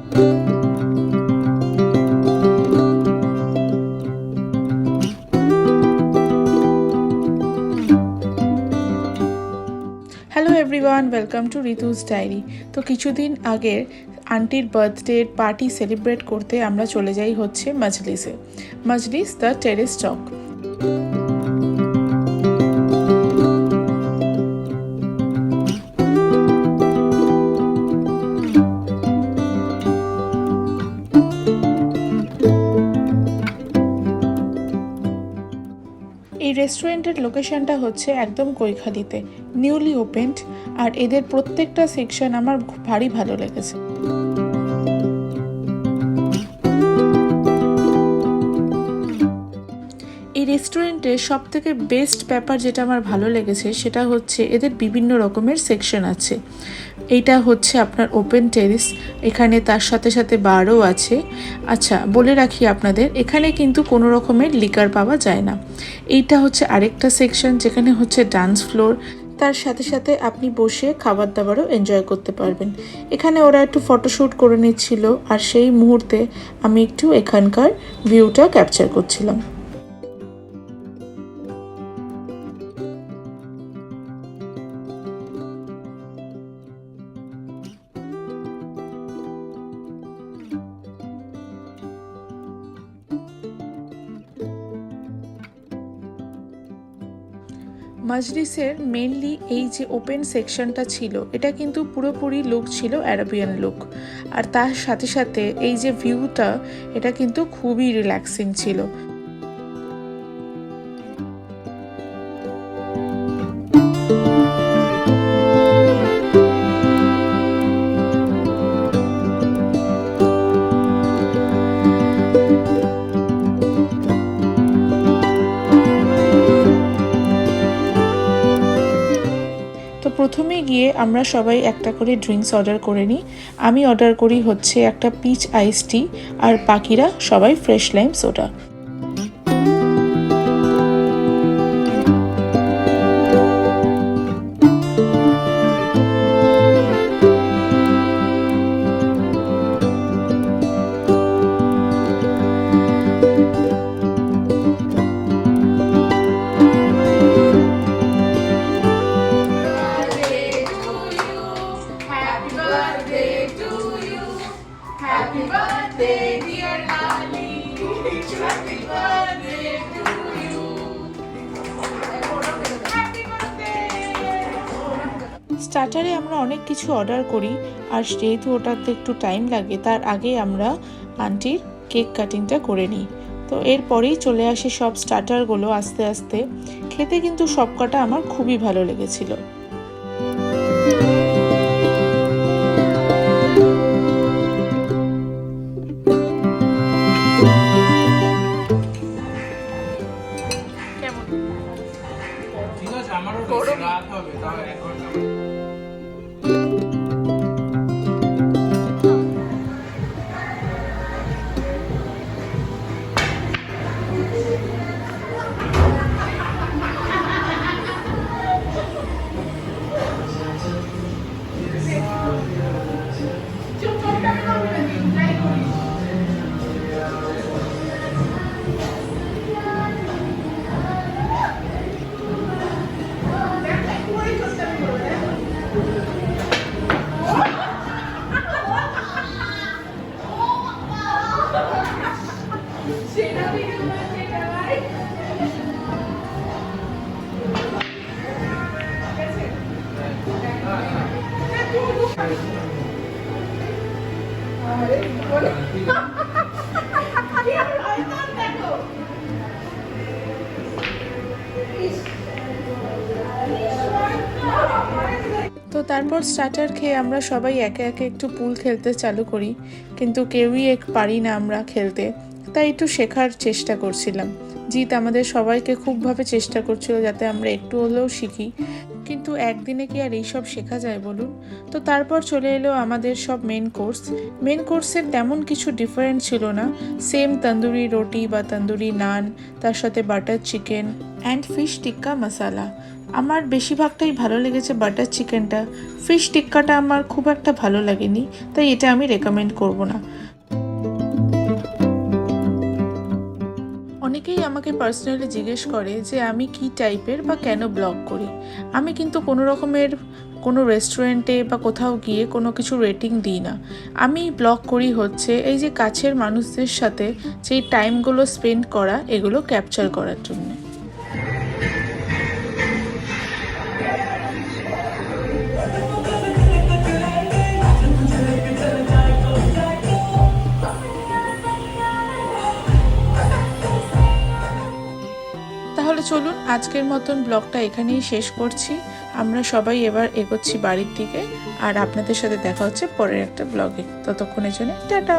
Hello everyone, welcome to Ritu's diary. তো কিছুদিন আগের আন্টির বার্থডে পার্টি সেলিব্রেট করতে আমরা চলে যাই হচ্ছে মজলিসে। মজলিস দ্য টেরেস টক। এই রেস্টুরেন্টের লোকেশনটা হচ্ছে একদম কৈখালিতে, নিউলি ওপেন্ড, আর এদের প্রত্যেকটা সেকশন আমার ভারী ভালো লেগেছে। এই রেস্টুরেন্টের সবথেকে বেস্ট ব্যাপার যেটা আমার ভালো লেগেছে সেটা হচ্ছে এদের বিভিন্ন রকমের সেকশন আছে। এইটা হচ্ছে আপনার ওপেন টেরেস, এখানে তার সাথে সাথে বারও আছে। আচ্ছা, বলে রাখি আপনাদের, এখানে কিন্তু কোনো রকমের লিকার পাওয়া যায় না। এইটা হচ্ছে আরেকটা সেকশন যেখানে হচ্ছে ডান্স ফ্লোর, তার সাথে সাথে আপনি বসে খাবার দাবারও এনজয় করতে পারবেন। এখানে ওরা একটু ফটোশ্যুট করে নিচ্ছিল, আর সেই মুহূর্তে আমি একটু এখানকার ভিউটা ক্যাপচার করছিলাম। মজলিসের মেনলি এই যে ওপেন সেকশনটা ছিল, এটা কিন্তু পুরোপুরি লুক ছিল অ্যারাবিয়ান লুক, আর তার সাথে সাথে এই যে ভিউটা, এটা কিন্তু খুবই রিল্যাক্সিং ছিল। তো প্রথমে গিয়ে আমরা সবাই একটা করে ড্রিঙ্কস অর্ডার করে নিই। আমি অর্ডার করি হচ্ছে একটা পিচ আইস টি, আর বাকিরা সবাই ফ্রেশ লাইম সোডা। স্টার্টারে আমরা অনেক কিছু অর্ডার করি, আর যেহেতু ওটাতে একটু টাইম লাগে, তার আগে আমরা আন্টির কেক কাটিংটা করে নিই। তো এরপরেই চলে আসে সব স্টার্টারগুলো আস্তে আস্তে। খেতে কিন্তু সবকটা আমার খুবই ভালো লেগেছিল। তো তারপর স্টার্টার খেয়ে আমরা সবাই একে একে একটু পুল খেলতে চালু করি, কিন্তু কেউই পারি না আমরা খেলতে, তাই একটু শেখার চেষ্টা করছিলাম। জিৎ আমাদের সবাইকে খুবভাবে চেষ্টা করছিল যাতে আমরা একটু হলেও শিখি, কিন্তু একদিনে কি আর এইসব শেখা যায় বলুন। তো তারপর চলে এলো আমাদের সব মেন কোর্সের তেমন কিছু ডিফারেন্ট ছিল না, সেম তন্দুরি রুটি বা তন্দুরি নান, তার সাথে বাটার চিকেন অ্যান্ড ফিশ টিক্কা মশালা। আমার বেশিরভাগটাই ভালো লেগেছে বাটার চিকেনটা। ফিশ টিক্কাটা আমার খুব একটা ভালো লাগেনি, তাই এটা আমি রেকমেন্ড করব না। অনেকেই আমাকে পার্সোনালি জিজ্ঞেস করে যে আমি কি টাইপের বা কেন ব্লগ করি। আমি কিন্তু কোনো রকমের কোনো রেস্টুরেন্টে বা কোথাও গিয়ে কোনো কিছু রেটিং দিই না। আমি ব্লগ করি হচ্ছে এই যে কাছের মানুষদের সাথে যেই টাইমগুলো স্পেন্ড করা, এগুলো ক্যাপচার করার জন্য। তাহলে চলুন আজকের মতন ব্লগটা এখানেই শেষ করছি। আমরা সবাই এবার এগোচ্ছি বাড়ির দিকে, আর আপনাদের সাথে দেখা হচ্ছে পরের একটা ব্লগে। ততক্ষণের জন্য টাটা।